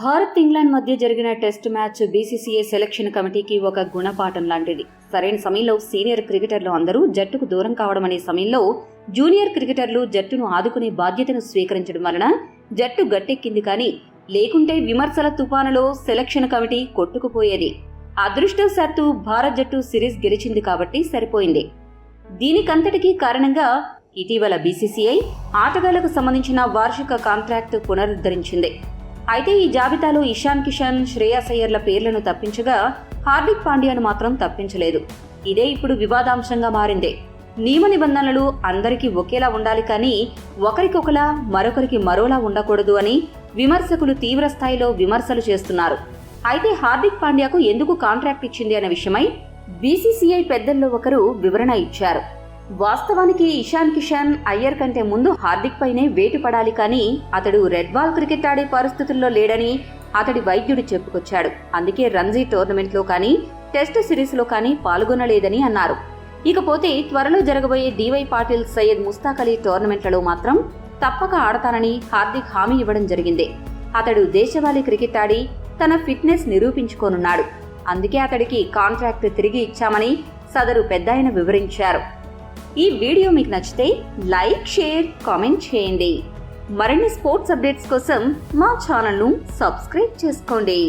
Bharat England మధ్య జరిగిన test match BCCI selection కమిటీకి ఒక గుణపాఠం లాంటిది. సరైన సమయంలో సీనియర్ క్రికెటర్లు అందరూ జట్టుకు దూరం కావడం అనే సమయంలో జూనియర్ క్రికెటర్లు జట్టును ఆదుకునే బాధ్యతను స్వీకరించడం వలన జట్టు గట్టెక్కింది. కానీ లేకుంటే విమర్శల తుఫానులో సెలక్షన్ కమిటీ కొట్టుకుపోయేది. అదృష్టవశాత్తు భారత్ జట్టు సిరీస్ గెలిచింది కాబట్టి సరిపోయింది. దీనికంతటికీ కారణంగా ఇటీవల బీసీసీఐ ఆటగాళ్లకు సంబంధించిన వార్షిక కాంట్రాక్ట్ పునరుద్ధరించింది. అయితే ఈ జాబితాలో ఇషాన్ కిషన్, శ్రేయస్ అయ్యర్ల పేర్లను తప్పించగా హార్దిక్ పాండ్యాను మాత్రం తప్పించలేదు. ఇదే ఇప్పుడు వివాదాంశంగా మారింది. నియమ నిబంధనలు అందరికీ ఒకేలా ఉండాలి, కానీ ఒకరికొకలా మరొకరికి మరోలా ఉండకూడదు అని విమర్శకులు తీవ్ర స్థాయిలో విమర్శలు చేస్తున్నారు. అయితే హార్దిక్ పాండ్యాకు ఎందుకు కాంట్రాక్ట్ ఇచ్చింది అనే విషయమై బీసీసీఐ పెద్దల్లో ఒకరు వివరణ ఇచ్చారు. వాస్తవానికి ఇషాన్ కిషన్, అయ్యర్ కంటే ముందు హార్దిక్ పైనే వేటు పడాలి, కానీ అతడు రెడ్ బాల్ క్రికెట్ ఆడే పరిస్థితుల్లో లేడని అతడి వైద్యుడు చెప్పుకొచ్చాడు. అందుకే రంజీ టోర్నమెంట్లో కానీ టెస్ట్ సిరీస్లో కానీ పాల్గొనలేదని అన్నారు. ఇకపోతే త్వరలో జరగబోయే డివై పాటిల్, సయ్యద్ ముస్తాక్ అలీ టోర్నమెంట్లలో మాత్రం తప్పక ఆడతానని హార్దిక్ హామీ ఇవ్వడం జరిగింది. అతడు దేశవాళీ క్రికెట్ ఆడి తన ఫిట్నెస్ నిరూపించుకోనున్నాడు. అందుకే అతడికి కాంట్రాక్ట్ తిరిగి ఇచ్చామని సదరు పెద్దాయన వివరించారు. ఈ వీడియో మీకు నచ్చితే లైక్, షేర్, కామెంట్ చేయండి. మరిన్ని స్పోర్ట్స్ అప్డేట్స్ కోసం మా ఛానల్ను సబ్స్క్రైబ్ చేసుకోండి.